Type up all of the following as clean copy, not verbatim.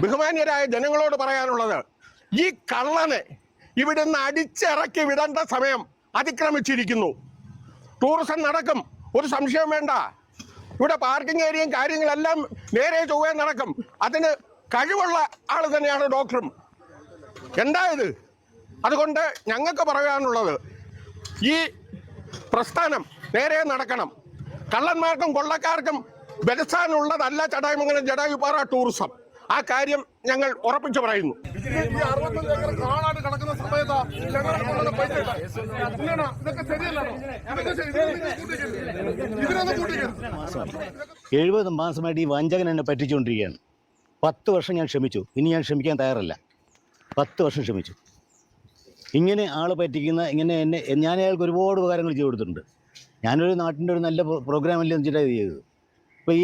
ബഹുമാന്യരായ ജനങ്ങളോട് പറയാനുള്ളത്, ഈ കള്ളനെ ഇവിടുന്ന് അടിച്ചിറക്കി വിടേണ്ട സമയം അതിക്രമിച്ചിരിക്കുന്നു. ടൂറിസം നടക്കും, ഒരു സംശയം വേണ്ട. ഇവിടെ പാർക്കിംഗ് ഏരിയയും കാര്യങ്ങളെല്ലാം നേരെ ചൊവ്വേ നടക്കും. അതിന് കഴിവുള്ള ആൾ തന്നെയാണ് ഡോക്ടറും. എന്താ ഇത്? അതുകൊണ്ട് ഞങ്ങൾക്ക് പറയാനുള്ളത്, ഈ പ്രസ്ഥാനം നേരെ നടക്കണം. കള്ളന്മാർക്കും കൊള്ളക്കാർക്കും ബലസ്ഥാനുള്ളതല്ല ചടായമംഗലം ജടായുപ്പാറ ടൂറിസം. ആ കാര്യം ഞങ്ങൾ ഉറപ്പിച്ചു പറയുന്നു. കിടക്കുന്ന സമയത്ത് 70 മാസമായിട്ട് ഈ വഞ്ചകൻ എന്നെ പറ്റിച്ചുകൊണ്ടിരിക്കുകയാണ്. 10 വർഷം ഞാൻ ക്ഷമിച്ചു, ഇനി ഞാൻ ക്ഷമിക്കാൻ തയ്യാറല്ല. 10 വർഷം ക്ഷമിച്ചു. ഇങ്ങനെ ആൾ പറ്റിക്കുന്ന എന്നെ ഞാൻ അയാൾക്ക് ഒരുപാട് ഉപകാരങ്ങൾ ചെയ്തു കൊടുത്തിട്ടുണ്ട്. ഞാനൊരു നാട്ടിൻ്റെ ഒരു നല്ല പ്രോഗ്രാമല്ലേ വെച്ചിട്ടാണ് ഇത് ചെയ്തത്. ഇപ്പോൾ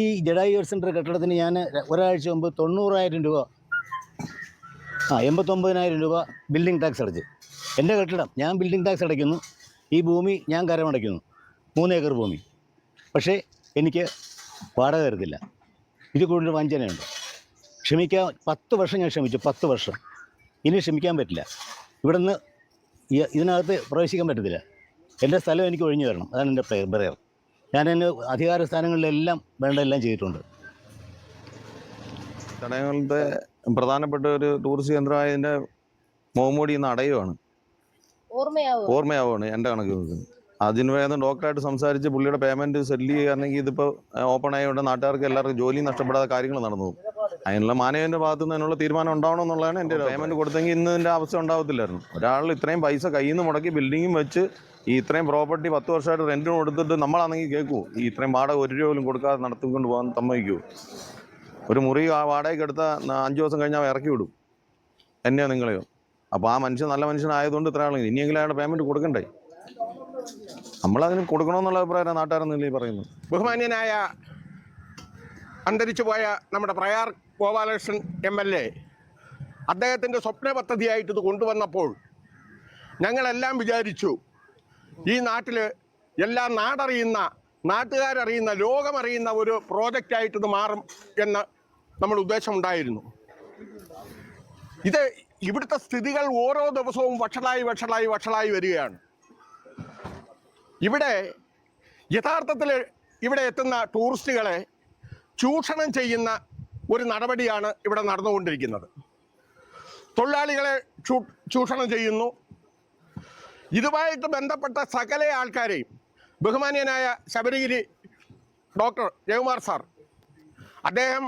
ഈ ജഡായു സെൻറ്റർ കെട്ടിടത്തിന് ഞാൻ ഒരാഴ്ച മുമ്പ് 90,000 രൂപ 89,000 രൂപ ബിൽഡിംഗ് ടാക്സ് അടച്ച്. എൻ്റെ കെട്ടിടം ഞാൻ ബിൽഡിംഗ് ടാക്സ് അടയ്ക്കുന്നു, ഈ ഭൂമി ഞാൻ കരമടയ്ക്കുന്നു, 3 ഏക്കർ ഭൂമി. പക്ഷേ എനിക്ക് വാടക തരത്തില്ല. ഇത് കൂടുതൽ വഞ്ചനയുണ്ട്. ക്ഷമിക്കാൻ 10 വർഷം ഞാൻ ക്ഷമിച്ചു, 10 വർഷം. ഇനി ക്ഷമിക്കാൻ പറ്റില്ല. ഇവിടെ നിന്ന് ഇതിനകത്ത് പ്രവേശിക്കാൻ പറ്റത്തില്ല. എൻ്റെ സ്ഥലം എനിക്ക് ഒഴിഞ്ഞു തരണം, അതാണ് എൻ്റെ പറയാം. ഞാൻ എൻ്റെ അധികാര സ്ഥാനങ്ങളിലെല്ലാം വേണ്ടതെല്ലാം ചെയ്തിട്ടുണ്ട്. ചടയമംഗലത്തെ പ്രധാനപ്പെട്ട ഒരു ടൂറിസ്റ്റ് കേന്ദ്രമായതിൻ്റെ മുഖംമൂടി ഇന്ന് അടയുവാണ്, ഓർമ്മയാവുകയാണ് എൻ്റെ കണക്ക്. അതിന് വേഗം ഡോക്ടറായിട്ട് സംസാരിച്ച് പുള്ളിയുടെ പേയ്മെൻറ്റ് സെറ്റിൽ ചെയ്യുകയാണെങ്കിൽ ഇതിപ്പോൾ ഓപ്പൺ ആയതുകൊണ്ട് നാട്ടുകാർക്ക് എല്ലാവർക്കും ജോലി നഷ്ടപ്പെടാതെ കാര്യങ്ങൾ നടന്നു പോകും. അതിനുള്ള മാനേജറിൻ്റെ ഭാഗത്തു നിന്ന് അതിനുള്ള തീരുമാനം ഉണ്ടാവണം എന്നുള്ളതാണ് എൻ്റെ പേയ്മെൻറ്റ് കൊടുത്തെങ്കിൽ ഇന്ന് ഇതിൻ്റെ അവസ്ഥ ഉണ്ടാവത്തില്ലായിരുന്നു. ഒരാൾ ഇത്രയും പൈസ കയ്യിൽ നിന്ന് മുടക്കി ബിൽഡിങ്ങും വെച്ച് ഈ ഇത്രയും പ്രോപ്പർട്ടി 10 വർഷമായിട്ട് റെൻറ്റിന് കൊടുത്തിട്ട് നമ്മളാണെങ്കിൽ കേൾക്കുമോ? ഈ ഇത്രയും വാടക 1 രൂപ പോലും കൊടുക്കാതെ നടത്തിക്കൊണ്ട് പോകാൻ സമ്മതിക്കുമോ? ഒരു മുറി വാടകയ്ക്ക് എടുത്ത 5 ദിവസം കഴിഞ്ഞാൽ ഇറക്കി വിടും, എന്നെയോ നിങ്ങളെയോ. അപ്പോൾ ആ മനുഷ്യൻ നല്ല മനുഷ്യനായതുകൊണ്ട് ഇത്ര ആളെങ്കിൽ ഇനിയെങ്കിലും അയാളുടെ പേയ്മെൻറ്റ് കൊടുക്കണ്ടേ? നമ്മളതിന് കൊടുക്കണമെന്നുള്ള അഭിപ്രായം നാട്ടുകാരെന്നല്ലേ പറയുന്നു. ബഹുമാന്യനായ അന്തരിച്ചു പോയ നമ്മുടെ പ്രയാർ ഗോപാലകൃഷ്ണൻ MLA അദ്ദേഹത്തിൻ്റെ സ്വപ്ന പദ്ധതിയായിട്ട് ഇത് കൊണ്ടുവന്നപ്പോൾ ഞങ്ങളെല്ലാം വിചാരിച്ചു, ഈ നാട്ടിൽ എല്ലാം നാടറിയുന്ന, നാട്ടുകാരറിയുന്ന, ലോകമറിയുന്ന ഒരു പ്രോജക്റ്റായിട്ട് ഇത് മാറും എന്ന് നമ്മൾ ഉദ്ദേശമുണ്ടായിരുന്നു. ഇത് ഇവിടുത്തെ സ്ഥിതികൾ ഓരോ ദിവസവും വഷളായി വരികയാണ്. ഇവിടെ യഥാർത്ഥത്തിൽ ഇവിടെ എത്തുന്ന ടൂറിസ്റ്റുകളെ ചൂഷണം ചെയ്യുന്ന ഒരു നടപടിയാണ് ഇവിടെ നടന്നുകൊണ്ടിരിക്കുന്നത്. തൊഴിലാളികളെ ചൂഷണം ചെയ്യുന്നു. ഇതുമായിട്ട് ബന്ധപ്പെട്ട സകല ആൾക്കാരെയും ബഹുമാന്യനായ ശബരിഗിരി ഡോക്ടർ ജയകുമാർ സാർ, അദ്ദേഹം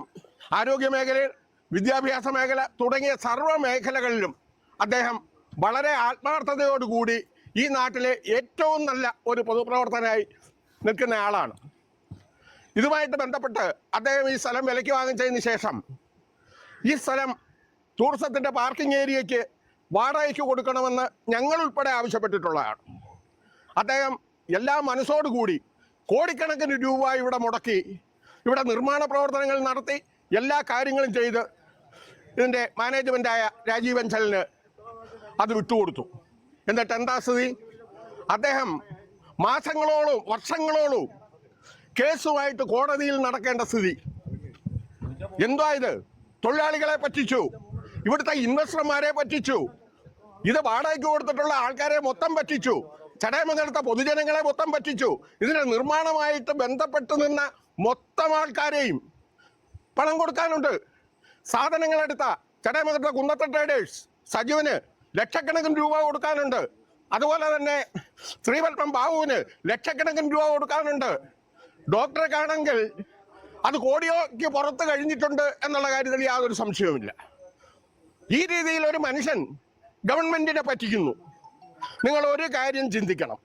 ആരോഗ്യ മേഖലയിൽ, വിദ്യാഭ്യാസ മേഖല തുടങ്ങിയ സർവ്വ മേഖലകളിലും അദ്ദേഹം വളരെ ആത്മാർത്ഥതയോടുകൂടി ഈ നാട്ടിലെ ഏറ്റവും നല്ല ഒരു പൊതുപ്രവർത്തകനായി നിൽക്കുന്ന ആളാണ്. ഇതുമായിട്ട് ബന്ധപ്പെട്ട് അദ്ദേഹം ഈ സ്ഥലം വിലയ്ക്ക് വാങ്ങിച്ചതിന് ശേഷം ഈ സ്ഥലം ടൂറിസത്തിൻ്റെ പാർക്കിംഗ് ഏരിയയ്ക്ക് വാടകയ്ക്ക് കൊടുക്കണമെന്ന് ഞങ്ങളുൾപ്പെടെ ആവശ്യപ്പെട്ടിട്ടുള്ളതാണ്. അദ്ദേഹം എല്ലാ മനസ്സോടുകൂടി കോടിക്കണക്കിന് രൂപ ഇവിടെ മുടക്കി ഇവിടെ നിർമ്മാണ പ്രവർത്തനങ്ങൾ നടത്തി എല്ലാ കാര്യങ്ങളും ചെയ്ത് ഇതിൻ്റെ മാനേജ്മെൻറ്റായ രാജീവ് ബൻസലിന് അത് വിട്ടുകൊടുത്തു. എന്നിട്ട് എന്താ സ്ഥിതി? അദ്ദേഹം മാസങ്ങളോളം വർഷങ്ങളോളം കേസുമായിട്ട് കോടതിയിൽ നടക്കേണ്ട സ്ഥിതി. എന്താ ഇത്? തൊഴിലാളികളെ പറ്റിച്ചു, ഇവിടുത്തെ ഇൻവെസ്റ്റർമാരെ പറ്റിച്ചു, ഇത് വാടകയ്ക്ക് കൊടുത്തിട്ടുള്ള ആൾക്കാരെ മൊത്തം പറ്റിച്ചു, ചടയമംഗലത്തെ പൊതുജനങ്ങളെ മൊത്തം പറ്റിച്ചു. ഇതിന്റെ നിർമ്മാണമായിട്ട് ബന്ധപ്പെട്ട് നിന്ന മൊത്തം ആൾക്കാരെയും പണം കൊടുക്കാനുണ്ട്. സാധനങ്ങളെടുത്ത ചടയമംഗലത്തെ കുന്നത്തെ ട്രേഡേഴ്സ് സജീവന് ലക്ഷക്കണക്കിന് രൂപ കൊടുക്കാനുണ്ട്. അതുപോലെ തന്നെ ശ്രീവൽപ്പം ബാബുവിന് ലക്ഷക്കണക്കിന് രൂപ കൊടുക്കാനുണ്ട്. ഡോക്ടർക്കാണെങ്കിൽ അത് കോടിയോക്ക് പുറത്ത് കഴിഞ്ഞിട്ടുണ്ട് എന്നുള്ള കാര്യത്തിൽ യാതൊരു സംശയവുമില്ല. ഈ രീതിയിൽ ഒരു മനുഷ്യൻ ഗവൺമെന്റിനെ പറ്റിക്കുന്നു. നിങ്ങൾ ഒരു കാര്യം ചിന്തിക്കണം,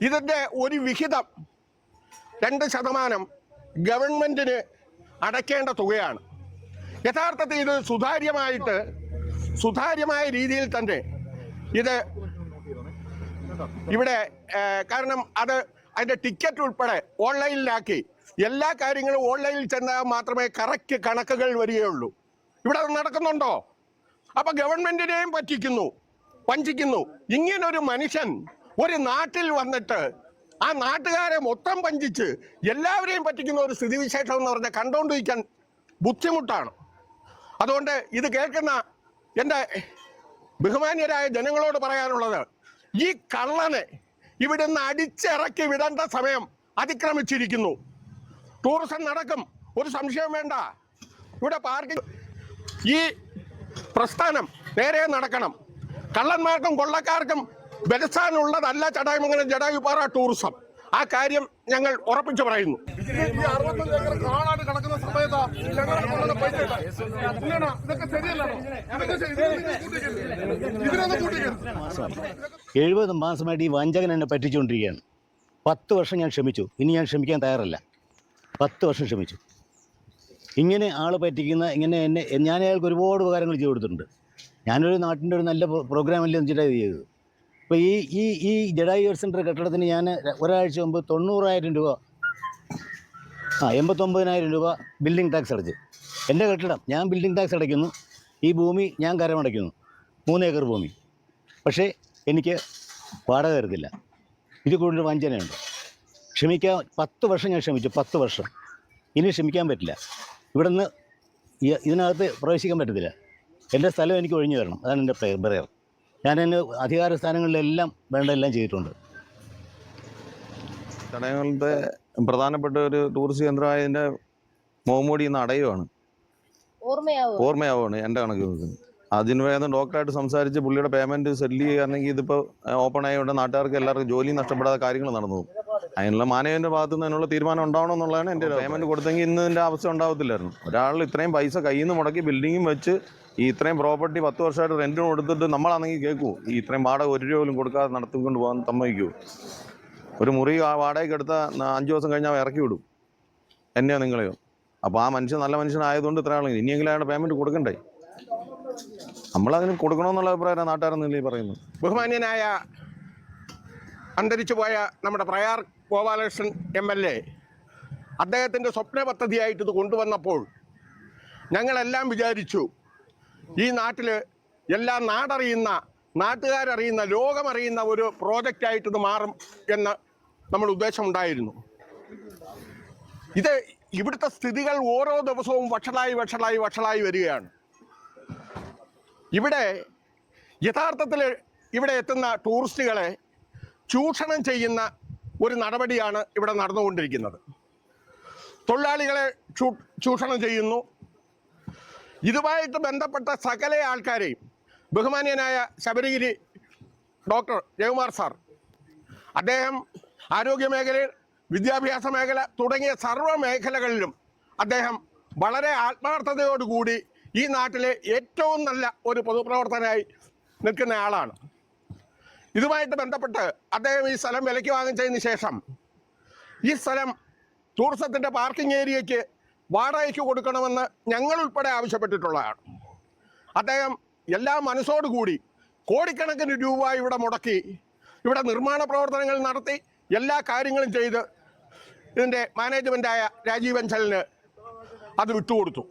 ഇതിൻ്റെ ഒരു വിഹിതം 2% ഗവൺമെന്റിന് അടയ്ക്കേണ്ട തുകയാണ്. യഥാർത്ഥത്തിൽ ഇത് സുതാര്യമായ രീതിയിൽ തന്നെ ഇത് ഇവിടെ, കാരണം അതിൻ്റെ ടിക്കറ്റ് ഉൾപ്പെടെ ഓൺലൈനിലാക്കി എല്ലാ കാര്യങ്ങളും ഓൺലൈനിൽ ചെന്നാൽ മാത്രമേ കറക്റ്റ് കണക്കുകൾ വരികയുള്ളൂ. ഇവിടെ അത് നടക്കുന്നുണ്ടോ? അപ്പം ഗവൺമെന്റിനെയും പറ്റിക്കുന്നു, വഞ്ചിക്കുന്നു. ഇങ്ങനൊരു മനുഷ്യൻ ഒരു നാട്ടിൽ വന്നിട്ട് ആ നാട്ടുകാരെ മൊത്തം വഞ്ചിച്ച് എല്ലാവരെയും പറ്റിക്കുന്ന ഒരു സ്ഥിതിവിശേഷം എന്ന് പറഞ്ഞാൽ കണ്ടുകൊണ്ടിരിക്കാൻ ബുദ്ധിമുട്ടാണ്. അതുകൊണ്ട് ഇത് കേൾക്കുന്ന എൻ്റെ ബഹുമാന്യരായ ജനങ്ങളോട് പറയാനുള്ളത്, ഈ കള്ളനെ ഇവിടുന്ന് അടിച്ചിറക്കി വിടേണ്ട സമയം അതിക്രമിച്ചിരിക്കുന്നു. ടൂറിസം നടക്കും, ഒരു സംശയം വേണ്ട. ഇവിടെ പാർക്കിംഗ്, ഈ പ്രസ്ഥാനം നേരെ നടക്കണം. കള്ളന്മാർക്കും കൊള്ളക്കാർക്കും ബലസ്ഥാനുള്ളതല്ല ചടായമംഗലം ജടായുപ്പാറ ടൂറിസം. ആ കാര്യം ഞങ്ങൾ ഉറപ്പിച്ചു പറയുന്നു. കിടക്കുന്ന സമയത്ത് 70 മാസമായിട്ട് ഈ വഞ്ചകൻ എന്നെ പറ്റിച്ചുകൊണ്ടിരിക്കുകയാണ്. 10 വർഷം ഞാൻ ക്ഷമിച്ചു, ഇനി ഞാൻ ക്ഷമിക്കാൻ തയ്യാറല്ല. 10 വർഷം ക്ഷമിച്ചു. ഇങ്ങനെ ആൾ പറ്റിക്കുന്ന, ഇങ്ങനെ എന്നെ, ഞാൻ അയാൾക്ക് ഒരുപാട് ഉപകാരങ്ങൾ ചെയ്തു കൊടുത്തിട്ടുണ്ട്. ഞാനൊരു നാട്ടിൻ്റെ ഒരു നല്ല പ്രോഗ്രാമല്ലേ വെച്ചിട്ടാണ് ഇത് ചെയ്തത്. അപ്പോൾ ഈ ജഡായു യൂത്ത് സെൻ്റർ കെട്ടിടത്തിന് ഞാൻ ഒരാഴ്ച മുമ്പ് 90,000 രൂപ 89,000 രൂപ ബിൽഡിംഗ് ടാക്സ് അടച്ച്. എൻ്റെ കെട്ടിടം, ഞാൻ ബിൽഡിംഗ് ടാക്സ് അടയ്ക്കുന്നു, ഈ ഭൂമി ഞാൻ കരമടയ്ക്കുന്നു, 3 ഏക്കർ ഭൂമി. പക്ഷേ എനിക്ക് വാടക തരത്തില്ല. ഇത് കൂടുതൽ വഞ്ചനയുണ്ട്. ക്ഷമിക്കാൻ 10 വർഷം ഞാൻ ക്ഷമിച്ചു, 10 വർഷം. ഇനി ക്ഷമിക്കാൻ പറ്റില്ല. ഇവിടുന്ന് ഇതിനകത്ത് പ്രവേശിക്കാൻ പറ്റത്തില്ല. എൻ്റെ സ്ഥലം എനിക്ക് ഒഴിഞ്ഞു തരണം, അതാണ് എൻ്റെ പറയാം. ഞാൻ എൻ്റെ അധികാര സ്ഥാനങ്ങളിലെല്ലാം വേണ്ടതെല്ലാം ചെയ്തിട്ടുണ്ട്. ചടയമംഗലത്തെ പ്രധാനപ്പെട്ട ഒരു ടൂറിസ്റ്റ് കേന്ദ്രമായതിൻ്റെ മുഖംമൂടി ഇന്ന് അടയുവാണ്, ഓർമ്മയാവുകയാണ് എൻ്റെ കണക്ക് നോക്കുന്നത്. അതിന് വേഗം ഡോക്ടറായിട്ട് സംസാരിച്ച് പുള്ളിയുടെ പേയ്മെൻറ്റ് സെറ്റിൽ ചെയ്യുകയാണെങ്കിൽ ഇതിപ്പോൾ ഓപ്പൺ ആയതുകൊണ്ട് നാട്ടുകാർക്ക് എല്ലാവർക്കും ജോലി നഷ്ടപ്പെടാതെ കാര്യങ്ങൾ നടന്നു പോകും. അതിനുള്ള മാനേജറിൻ്റെ ഭാഗത്തു നിന്ന് അതിനുള്ള തീരുമാനം ഉണ്ടാവണം എന്നുള്ളതാണ് എൻ്റെ പേയ്മെൻറ്റ് കൊടുത്തെങ്കിൽ ഇന്ന് ഇതിൻ്റെ അവസ്ഥ ഉണ്ടാവത്തില്ലായിരുന്നു. ഒരാൾ ഇത്രയും പൈസ കയ്യിൽ നിന്ന് മുടക്കി ബിൽഡിങ്ങും വെച്ച് ഈ ഇത്രയും പ്രോപ്പർട്ടി 10 വർഷമായിട്ട് റെൻറ്റിന് കൊടുത്തിട്ട് നമ്മളാണെങ്കിൽ കേൾക്കുമോ? ഈ ഇത്രയും വാടക 1 രൂപ പോലും കൊടുക്കാതെ നടത്തിക്കൊണ്ട് പോകാൻ സമ്മതിക്കുമോ? ഒരു മുറി വാടകയ്ക്ക് എടുത്ത 5 ദിവസം കഴിഞ്ഞാൽ ഇറക്കി വിടും, എന്നെയോ നിങ്ങളെയോ. അപ്പോൾ ആ മനുഷ്യൻ നല്ല മനുഷ്യനായതുകൊണ്ട് ഇത്ര ആളെങ്കിൽ ഇനിയെങ്കിലും അയാളുടെ പേയ്മെൻറ്റ് കൊടുക്കണ്ടേ? നമ്മളതിന് കൊടുക്കണമെന്നുള്ള അഭിപ്രായം നാട്ടുകാരെന്നല്ലേ പറയുന്നത്. ബഹുമാന്യനായ അന്തരിച്ചു പോയ നമ്മുടെ പ്രയാർ ഗോപാലകൃഷ്ണൻ MLA അദ്ദേഹത്തിൻ്റെ സ്വപ്ന പദ്ധതിയായിട്ട് ഇത് കൊണ്ടുവന്നപ്പോൾ ഞങ്ങളെല്ലാം വിചാരിച്ചു, ഈ നാട്ടിൽ എല്ലാം നാടറിയുന്ന, നാട്ടുകാരറിയുന്ന, ലോകമറിയുന്ന ഒരു പ്രോജക്റ്റായിട്ട് ഇത് മാറും എന്ന് നമ്മൾ ഉദ്ദേശമുണ്ടായിരുന്നു. ഇത് ഇവിടുത്തെ സ്ഥിതികൾ ഓരോ ദിവസവും വഷളായി വരികയാണ്. ഇവിടെ യഥാർത്ഥത്തിൽ ഇവിടെ എത്തുന്ന ടൂറിസ്റ്റുകളെ ചൂഷണം ചെയ്യുന്ന ഒരു നടപടിയാണ് ഇവിടെ നടന്നുകൊണ്ടിരിക്കുന്നത്. തൊഴിലാളികളെ ചൂഷണം ചെയ്യുന്നു. ഇതുമായിട്ട് ബന്ധപ്പെട്ട സകല ആൾക്കാരെയും ബഹുമാന്യനായ ശബരിഗിരി ഡോക്ടർ ജയകുമാർ സാർ, അദ്ദേഹം ആരോഗ്യ മേഖലയിൽ, വിദ്യാഭ്യാസ മേഖല തുടങ്ങിയ സർവ്വ മേഖലകളിലും അദ്ദേഹം വളരെ ആത്മാർത്ഥതയോടുകൂടി ഈ നാട്ടിലെ ഏറ്റവും നല്ല ഒരു പൊതുപ്രവർത്തകനായി നിൽക്കുന്ന ആളാണ്. ഇതുമായിട്ട് ബന്ധപ്പെട്ട് അദ്ദേഹം ഈ സ്ഥലം വിലയ്ക്ക് വാങ്ങിച്ചതിന് ശേഷം ഈ സ്ഥലം ടൂറിസത്തിൻ്റെ പാർക്കിംഗ് ഏരിയയ്ക്ക് വാടകയ്ക്ക് കൊടുക്കണമെന്ന് ഞങ്ങളുൾപ്പെടെ ആവശ്യപ്പെട്ടിട്ടുള്ളതാണ്. അദ്ദേഹം എല്ലാ മനസ്സോടുകൂടി കോടിക്കണക്കിന് രൂപ ഇവിടെ മുടക്കി ഇവിടെ നിർമ്മാണ പ്രവർത്തനങ്ങൾ നടത്തി എല്ലാ കാര്യങ്ങളും ചെയ്ത് ഇതിൻ്റെ മാനേജ്മെൻറ്റായ രാജീവ് ബൻസലിന് അത് വിട്ടുകൊടുത്തു.